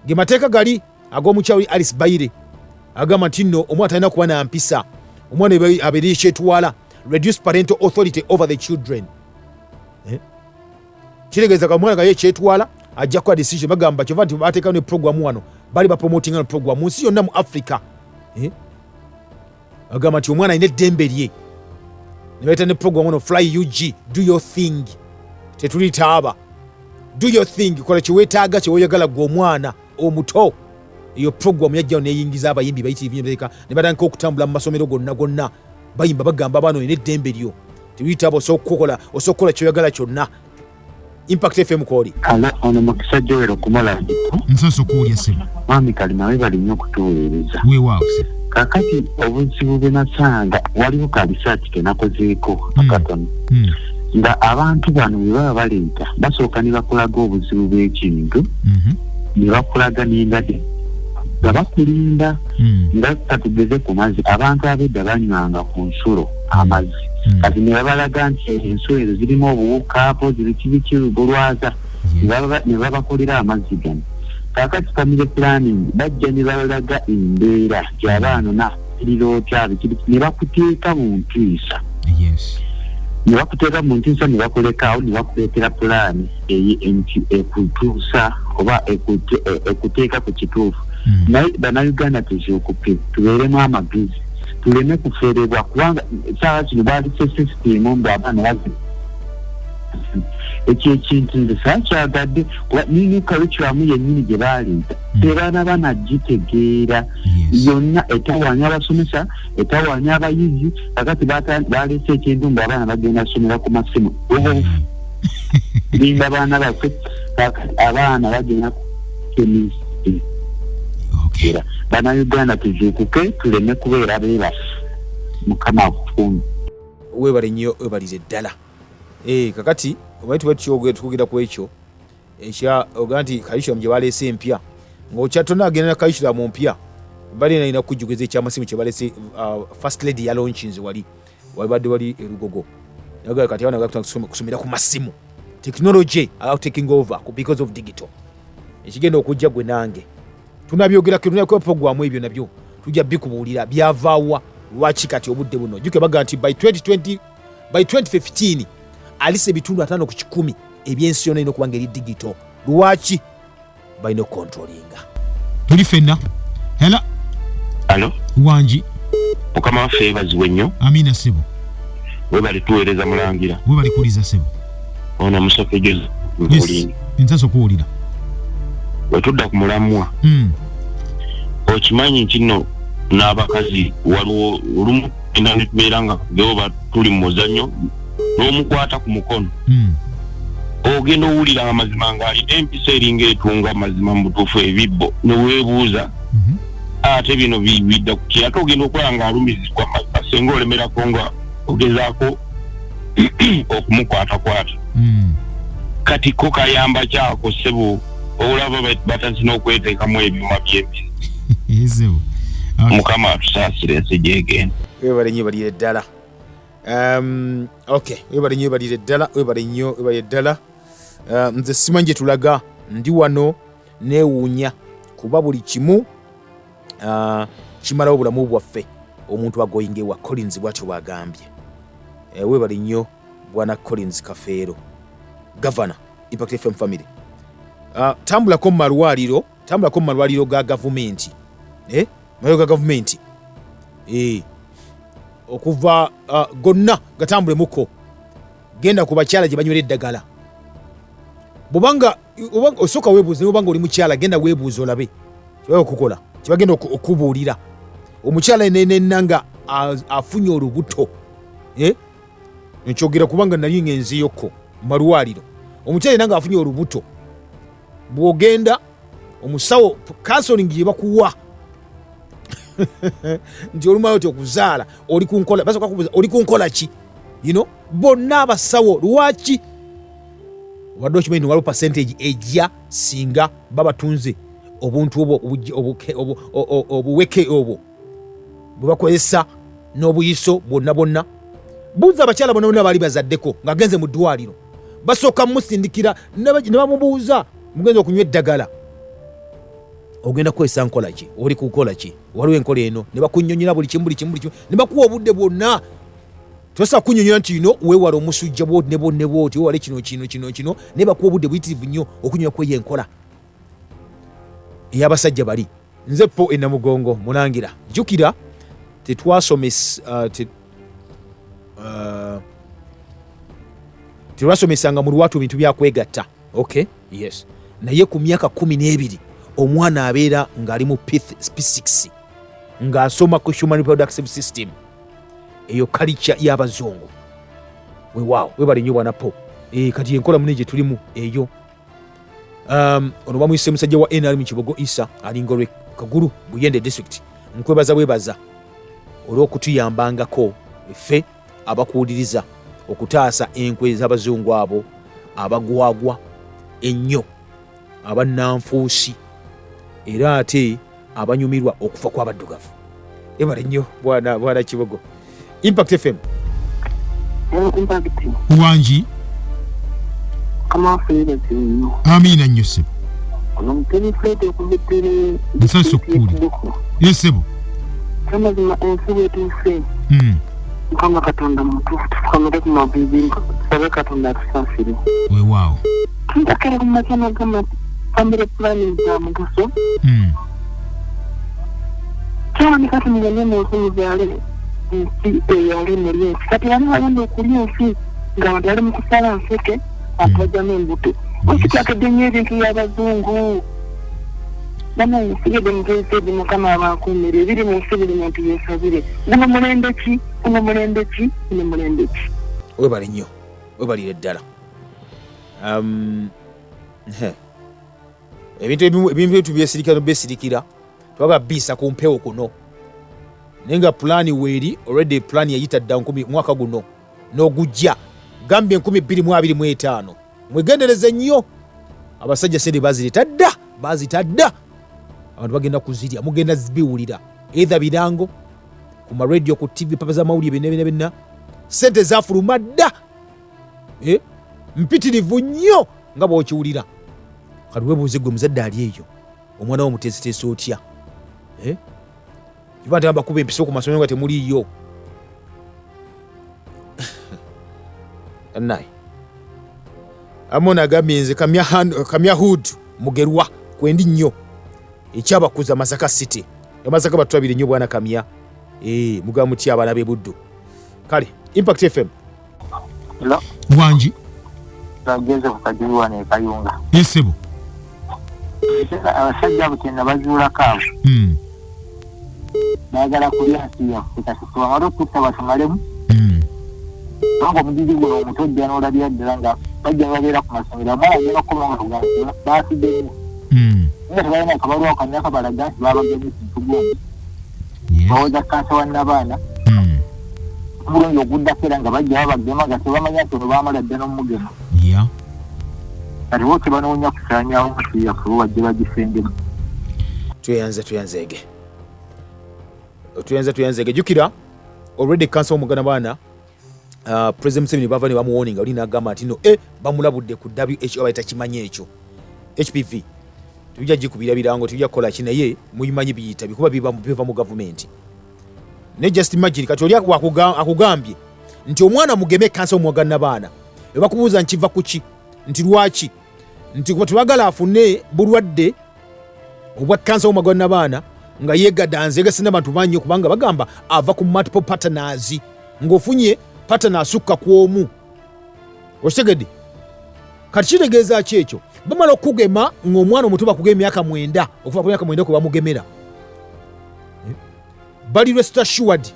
ge mateeka gali ag'omukyalo Alice Baire agamba nti nno omwana talina kuba na mpisa omwana abeere kyetwala reduce parental authority over the children. Kitegeeza ka mwana nga ye kyetwala ajja kuba decision bagamba kyova nti bateekawo ne program wano bali bapromotinga no program mu nsi yonna mu Africa. Agamba nti omwana alina eddembe lye ne bayita ne program wano fly UG do your thing tetulitaaba do your thing kola kiweetaaga kyewoyagala gwe omwana omuto. Iyo program yajjawo neyingiza abayimbi bayitivineka ne batandika okutambula mu masomero gonna bayimba bagamba abaana olina eddembe lyo tetulitaaba osobola kyoyagala kyonna. Impact FM koli ono mukisa Joel kumala nsoso kuulya sebo mami kalima we bali nnyo kutuweereza weewaawo se kakati obuzibu bwe nasanga waliwo ka research ke nakozeeko akatono nga abantu bano bwe baba baleeta basooka ne bakulaga obuzibu bw'ekintu ne bakulaga n'endwadde nga bakulinda nga katugeze ku mazzi abantu abedda banywanga ku nsulo amazzi kati ne babalaga nti ensulo ezo zirimu obuwuka ziri kibikirugolwaza ne babakolera amazzi gano. Kakati family planning bajja ne balaga embeera gy'abaana nafirira ne bakuteeka mu ntiisa ne bakuteeka mu ntiisa ne bakolekaawo ne bakuleetera pulaani ekutuusa oba ekuteeka ku kituufu. Naye bannayuganda tuzuukuke tubeeremu amagezi tuleme kuferebwa kubanga saawa kino baalitse sisitimu ng'abaana bazi ekyo ekintu nze saakyagadde kuba nini curriculum yennyini gye baaleeta tebaana banagitegeera yonna etawaanya abasomesa etawaanya abayizi kakati baleese ekintu ng'abaana bagenda kusomera ku masimu linda abaana baffe abaana bagenda ku chemistry. Bannayuganda tuzuukuke tuleme kubeera beebasi mukama akufunde. webale nnyo webalire ddala kakati omanye tuba tukugenda ku ekyo ekya ogaa nti curriculum gye baleese empya ng'okyatona agenda na curriculum mpya bali nalina kujjukiza ekyamasimu kye baleese first lady ya launchinze walibadde wali erugogo naga kati abaana kusomera ku masimu technology are taking over because of digital ekigenda okujja gwe nange tunabyogerako tunako program ebyo nabyo tujja bikubuulira byavaawa lwaki kati obudde buno juke baga nti by 2015 alise bitundu 5 ku 10 ebyensi yonna ino kubanga eri digital lwaki balina controllinga tuli fenna hela alo wanji mukama waffe ebaziwe nnyo amina sebo webali tuweereza mulangira webali kuliza sebo ono musokejeza yes ntaso kuwulira wetudda ku mulamwa okimanyi kino n'abakazi waliwo olumu enda netubeera nga geoba tuli mu muzannyo n'omukwata ku mukono ogenda owulira amazima ng'alina empisa eringa etunga amazima mu butuufu ebibbo neweebuuza ate bino bidda ku ki ate ogenda okola ng'alumizibwa asenga olemerako nga ogezaako okumukwatakwata kati ko kayamba kyako ssebo olaba batazina okweteekamu ebyuma by'empisa mukama atusaasire ensi gyegenda webale nnyo balire ddala okay webale nnyo balire ddala webale nnyo balire ddala nze simanyi gye tulaga ndi wano neewuunya kuba buli kimu kimalawo obulamu bwaffe omuntu agoyinga ewa Collins bw'atyo bw'agambye webale nnyo bwana Collins Kafeero Governor Impact FM family tambulako mu malwaliro ga gavumenti mayo ga gavumenti okuva gonna gatambule muko genda ku bakyala gye banywera eddagala bobanga osoka weebuuza bobanga oli mukyala genda weebuuza olabe kibayo okukola kibagenda okubuulira omukyala nenanga afunye olubuto nkyogera kubanga nali ngenziyoko malwaliro omukyala nanga afunye olubuto bwogenda omusawo counseling gye bakuwa nti olumayo okuzaala oli kunkola basoka kubuuza oli kunkola ki bonna abasawo lwaki wadde okimanyi waliwo percentage ejja singa babatunze obuntu obuweke obwo bwe bakozesa n'obuyiso bonna buuza abakyala bonna baali bazaddeko ng'agenze mu ddwaliro basooka musindikira ne bamubuuza mugenzi okunywa eddagala ogenda kukozesa nkola ki oli kukola ki waliwo enkola eno ne bakunnyonnyola buli kimu ne bakuwa obudde bwonna tosobola kunnyonnyola nti weewala omusujja bwoti ne bwoti wewale kino ne bakuwa obudde buyitirivu nnyo okunywa kweyo enkola ey'abasajja bali nze po enamugongo mulangira jjukira tetwasomesanga mu lwatu bintu byakwegatta okay yes naye ku myaka 12 omwana abeera ng'ali mu P6 ng'asoma ku human reproductive system eyo culture y'abazungu weewaawo webale nnyo bwana po kati enkola mune gye tulimu eyo ono bamuyise musajja wa NRM Kibogo Isa alingolwe Kaguru Buyende district nkwebaza olw'okutuyambangako effe abakuwuliriza okutaasa enkwe z'abazungu abo abagwagwa ennyo abannanfuusi era ate abanyumirwa okufa kw'abaddugavu ebale nnyo bwana Kibogo Impact FM wanji amina nnyo sebo nsasa okkuuli yesebo amazima ensi bwetuuse mukama katonda mutuufu tufukamire ku mavivi tusabe katonda atusaasire weewaawo tuntakera ku makya nagamba famire planning za mugaso kyawandika ti mugende munsi muzaale ensi eyalema eri ensi kati bani bagenda okulya ensi nga bantu bali mu kusala nseke atwajamu embuto okitakedde nnyo ebintu by'abazungu bana nsigedde mugezi edi mukama abankuumire ebiri mu nsi buli muntu yeesabire guno mulembe ki webale nnyo webalire ddala ebintu byesirikira twagala biisa ku mpewo kuno naye nga pulaani weeri already pulaani yayita dda 10 mwaka guno n'ogujja gambye 2025 mwegendereze nnyo abasajja sente bazitadda abantu bagenda kuzirya mugenda zibiwulira either birango ku ma radio ku TV papa za mawulire bina sente zafuluma dda mpitirivu nnyo nga bw'okiwulira kati weebuuze gwe muzadde ali eyo omwana wo muteesiteesa otya kiba nti bakuba empisa ku masomero nga temuliiyo naye amona agambye nze kamyahud mugerwa kwendi nnyo ekyabakuza Masaka City Masaka batwabire nnyo bwana kamya mugaba mutya abaana b'e Buddu kale Impact FM hello wanji bageze kukajuwa ne kayunga yesebo abasajja bukenda bazuula kaabo baagala kulya siya kutasitwa walo kutta basomalemu ngo mujiji guno omutojja n'olabira ddala nga bajja babeera ku masomero abaana n'okuba nga baasidemu nga tebalina akabalwa kamyaka balaga nti babagemye kintu gombi bawoza kansa wannabaana omulungi oguddako era nga bajja babagema nga tebamanya nti ono baamala dda n'omugema kati bo tebanoonya kusaanyawo musiyaffe bo bajje bagisengemu tuyanzege jukira already kansa omugana baana President Museveni bava ne bamuwoninga oli n'agamba nti no bamulabudde ku WHO abayita kimanye ekyo HPV tujja jikubira birango tujja kola kinaye muyimanyi biyita bikuba biva mu government ne just imagine kati oli akugambye nti omwana mugeme kansa omugana baana bakubuuza nkiva kuki nti lwaki nti kuba tubagala afune bulwadde obwa kansa omugana baana nga yegadanze gasina bantu banyo kubanga bagamba ava ku multiple partners ngofunye patana asukka ku omu otegedde kati kitegeeza ki ekyo bamala okugema ng'omwana omuto bakugema emyaka 9 okuva ku myaka 9 kuba mugemera bali rest assured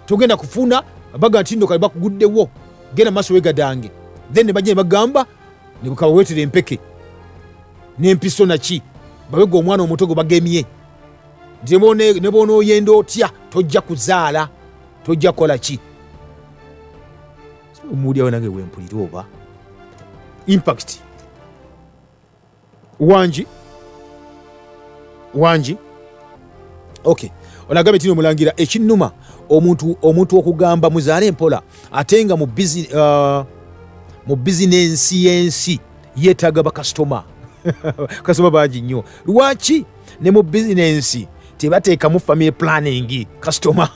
togenda kufuna baga nti ndo kali bakuguddewo genda maso wegadange then ne bajja bagamba ne bukawa wetere empeke n'empiso naki babega omwana omuto go bagemye ne bono oyenda otya tojja kuzaala tojja kola ki omuli awo nange wempulira oba Impact wanji okay onagambye tino mulangira ekinnuma omuntu okugamba muzaale empola ate nga mu bizinensi yensi yeetaaga bakasitoma kasitoma bangi nnyo lwaki ne mu bizinensi tebateekamu family planning kasitoma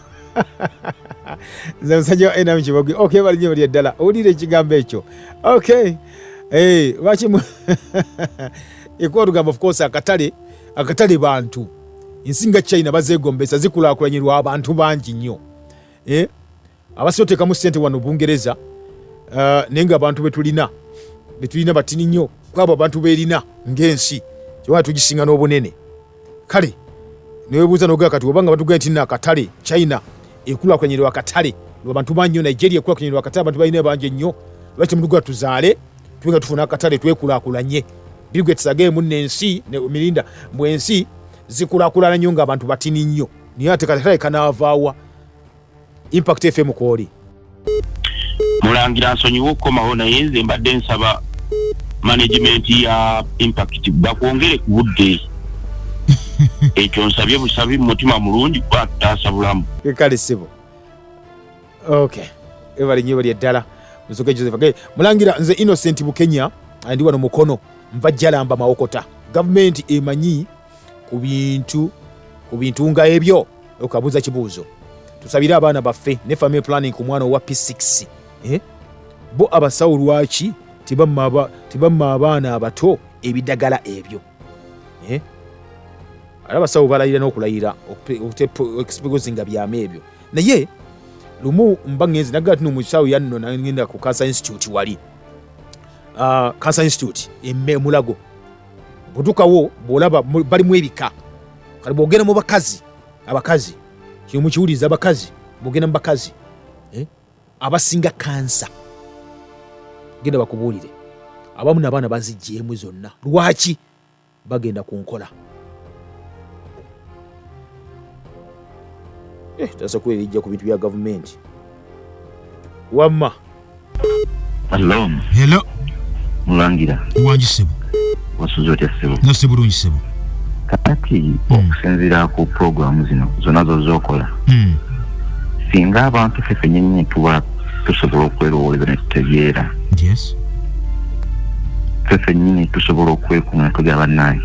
nze musajja wa enam kibogi okay balinye bali eddala owulire ekigambo ekyo okay lwaki ekwolugamba of course akatale bantu ensinga China bazeegombesa zikulaakulanyirwa abantu bangi nnyo abasoteekamu ssente wano Bungereza naye nga abantu betulina batini nnyo kwabo abantu beerina ng'ensi kyewaa tugisinga n'obunene kale newebuuza nogaa kati obanga batugenda nti akatale China ekulaakulanyirwa akatale abantu bangi nnyo Nigeria ekulaakulanyirwa akatale abantu balina bangi nnyo lwaki mudugula tuzaale tubenga tufuna akatale twekulaakulanye birigwetisage munensi ne mirinda mwensi zikulaakulana nnyo ng'abantu batini nnyo niye ate katale kanaavaawa Impact FM kwoli mulangira nsonyiwa okukomawo naye nze mbadde nsaba management ya Impact bakwongere ku budde ekyo nsabye busabi mutima mulungi kwataasa bulamu kale sibo okay ebali nnyo bali eddala musoke Joseph mulangira nze Innocent Bukenya ndi wano mukono nva jalamba mawokota government emanyi ku bintu nga ebyo okabuuza kibuuzo tusabira abaana baffe ne family planning ku mwana owa P6 bo abasawo lwaki tibamma abaana abato ebidagala ebyo abasawo balayira n'okulayira okuexposinga byama ebyo naye lumu mbangenzi nagala tino mukisawo yanno nagenda ku Cancer Institute wali Cancer Institute Mulago butukawo bwolaba balimu ebika kali bwogenda mu abakazi kino mukiwuliza abakazi bwogenda mu bakazi abasinga kansa genda bakubuulire abamu n'abaana bazijjeemu zonna lwaki bagenda ku nkola tasa kwerijja ku bintu bya gavumenti wamma Hello. Mulangira. Wanjisebo. Wasuzote sebo. Nasebo njisebo. Kati okusinzira ku program zino zonazo zokola. Singa abantu fefe nyenye tuwa tusobola okwerowooleza ne tutegeera. Yes. Fefe nyenye tusobola okwekunga tugaba bannaye.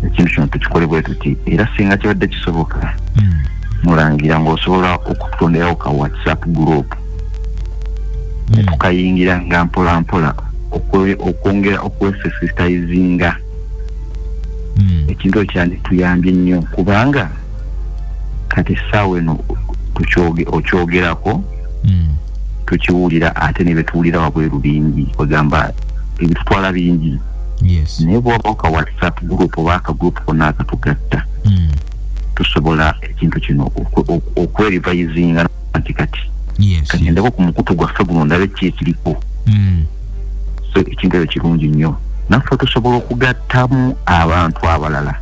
Ekintu kino tukikole bwe tuti era singa kibadde kisoboka. Mulangira ng'osobola okutonderawo ka WhatsApp group. Tukayingira nga mpola mpola okwongera okwesensitizinga. Ekintu kyandi tuyambye nnyo kubanga kati ssaawa eno okyogerako tukiwulira ate ne betuwulira wabweru bingi ogamba ebitutwala bingi. Yes. Naye bw'oba ka WhatsApp group oba aka group konna akatugatta tusobola ekintu kino okwerivayizinga nti kati kagendeko ku mukutu gwaffe guno ndabe ki ekiriko. So ekintu ekyo kirungi nnyo naffe tusobola okugattamu abantu abalala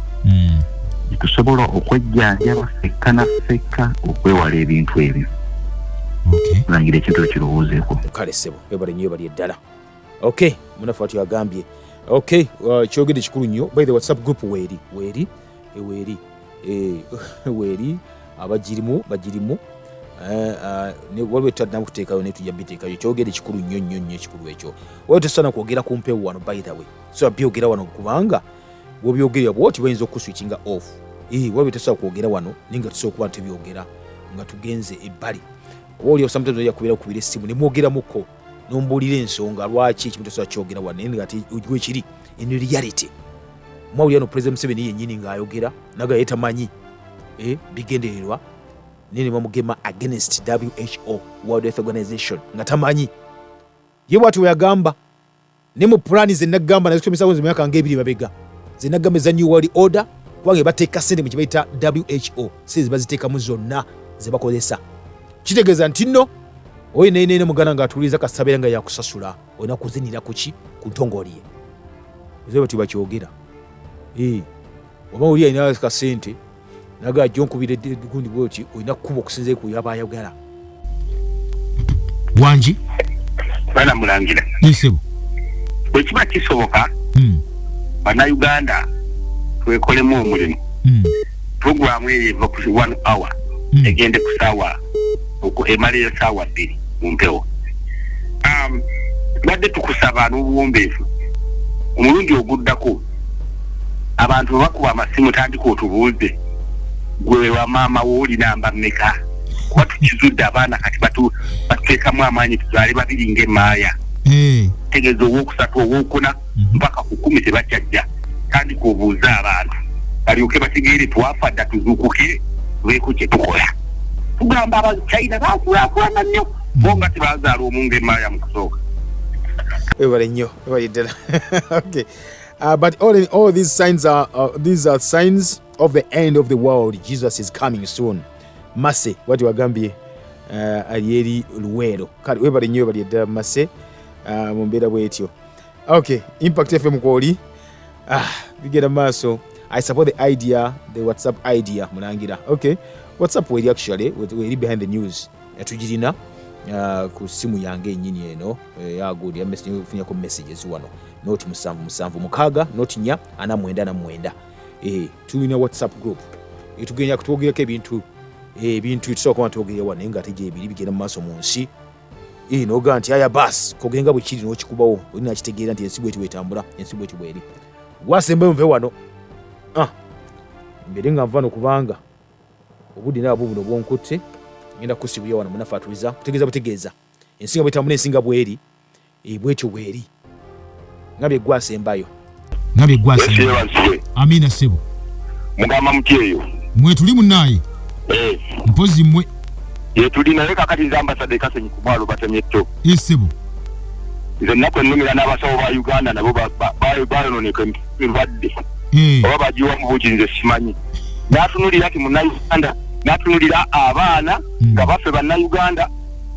tusobola okwejjanjaba ffekka na ffekka okwewala ebintu ebyo. Mulangira ekintu ekirowoozeeko. Kale ssebo webale nnyo bali eddala. Okay, munafu ati agambye. Okay, kyogedde kikulu nnyo. By the WhatsApp group weeri abagirimu ne waliwo tutadde nakuteekayo ne tujja biteekayo. Kyogedde kikulu nnyo ekikulu ekyo. Waliwo tosaana kwogera ku mpewo wano by the way. So byogera wano kubanga bw'obyogerera bw'oti bayinza okuswitchinga off. Waliwo tosaana kwogera wano ninga tusobola okuba tubyogera nga tugenze ebbali. Oli sometimes oya kubira essimu ne mwogeramuko n'ombuulira ensonga lwaki ekintu tosobola kyogera wano naye nga ojwe kiri in reality. Mwawulira no President Museveni yennyini ng'ayogera naga yetamanyi bigendererwa nene bamugema against WHO World Health Organization nga tamanyi ye bwati weyagamba ne mu plani ze nagamba na zikomesa myaka ng'ebiri babega ze nagamba za New World Order kubanga bateeka sente mu kibayita WHO sezi baziteekamu zonna ze bakozesa. Kitegeeza nti nno oyo nene mugana ng'atuliza kasabera nga yakusasula olina kuzinira kuki ku ntongoliye ezo bati bakyogera oba oli alina kasente naga jonkubire gundi bwoti olina kuba okusinze ku yabayagala wanji bana mulangira nisebo bwekiba kisoboka bannayuganda twekolemu omulimu programu eyo eva ku 1 hour egende ku saawa emaleyo saawa 2 mu mpewo. Badde tukusaba n'obuwombeefu omulundi oguddako abantu bakuba amasimu tandika otubuuze gwe wa maama wooli namba mmeka kuba tukizudde abaana kati batuteekamu amaanyi tuzaale babiri ng'emaaya tegeeza ow'okusatu ow'okuna mpaka ku 10 tebakyajja tandika obuuza abantu balyoke bategeere twafa dda tuzuukuke tubeeko kye tukola. Tugamba abachina bakulaakulana nnyo bo nga tebazaala omunga emaaya mu kusooka. Webale nnyo webale ddala. Okay. But all these signs are signs of the end of the world. Jesus is coming soon. Mase wati wagambye alieri luwero. Kale webale nnyo webale ddala Mase mu mbeera bwetyo. Okay, Impact FM kwoli. Bigera maaso. I support the idea, the WhatsApp idea mulangira. Okay. WhatsApp weri actually weri behind the news yatujirina ku simu yange ennyini eno yagudi ya message kufunya ko messages wano note 776 note 449 tulina WhatsApp group etugenya kutwogerako ebintu tusobola kwatwogerera wano nga teje ebiri bigenda mu maaso mu nsi noga nti aya bas kogenga bukiri n'okikubawo olina kitegeera nti ensi bweti wetambula ensi bweti bweri wasembe mve wano mbere nga nvano kubanga obudde nabo buno bwonkutte ngenda kusibuya wano munafa atuliza kutegeeza butegeeza ensinga bwetambula ensinga bweri bwetyo bweri ngabye gwasembayo amina sebo mugamba mutyeyo mwe tuli munnaye mpozi mwe tuli naye kakati nze ambasade Kasenyi ku mwalo batemyetto sebo nze nnaku ennumira n'abasawo ba Uganda nabo bayononeka endwadde oba bagiwa mu bugi nze simanyi n'atunulira ati munnayuganda n'atunulira abaana nga baffe bannayuganda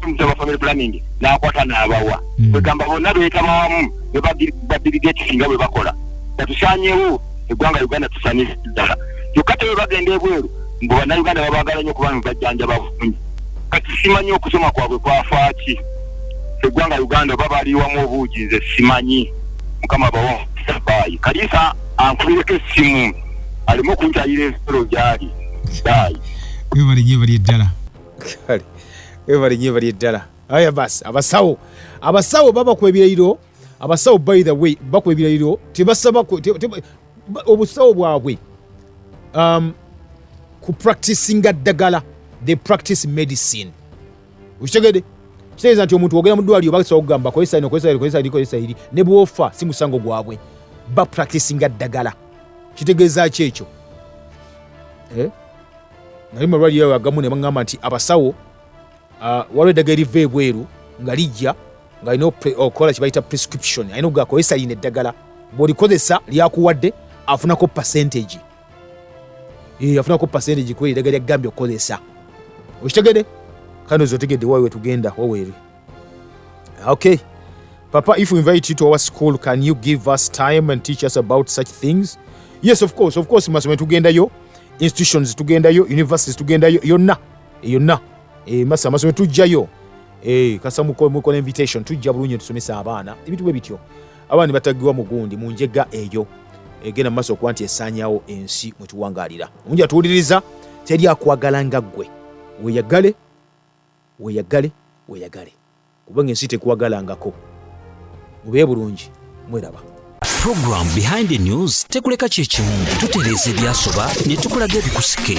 musaba family planning n'akwata n'abawa kwegamba bonna beetaba wamu ne badirigeti nga bwe bakola natusaanyewo eggwanga Uganda tusaanye ddala kyokka tewe bagenda ebweru mbu bannayuganda babaagala nnyo kubanga bajjanja bavunyi kati simanyi okusoma kwabwe kwafaaki eggwanga Uganda baba aliwamu obuugi nze simanyi mukama bawo bayi kalisa ankubireko essimu alimu kunjayira ensolo gyali bayi ebali eddala kale ebali eddala aya basi abasawo baba kwebirayiro abasawo by the way bakwebirayiro tebasaba obusawo bwabwe ku practicinga ddagala they practice medicine ukitegede kitegeeza nti omuntu ogenda mu ddwaliro bakisobola okugamba kozesa iri ne bwofa si musango gwabwe ba practicinga ddagala kitegeeza ki ekyo nali malwaliro agamu ne baŋŋamba nti abasawo waliwo eddagala eriva ebweru nga lijja nga alina okukola kye bayita prescription alina okugakozesa lino eddagala bw'olikozesa lyakuwadde afunako percentage kubera eddagala lyagambye okukozesa okitegede kandi ozotegedde wawe tugenda waweere okay papa if we invite you to our school can you give us time and teach us about such things yes of course masome tugendayo institutions tugendayo universities tugendayo yonna masome tujjayo kasa mukola invitation tujja bulungi tusomesa abaana ebintu bwe bityo abaana batagibwa mugundi munjega eyo egenda maaso okuba nti esaanyawo ensi mwetuwangalira omungi atuwuliriza teri akwagala nga ggwe weeyagale kubanga ensi tekuwagalangako mubeye bulungi mweraba program behind the news tekuleka kyekimu tutereeza ebyasoba ne tukulaga ebikusike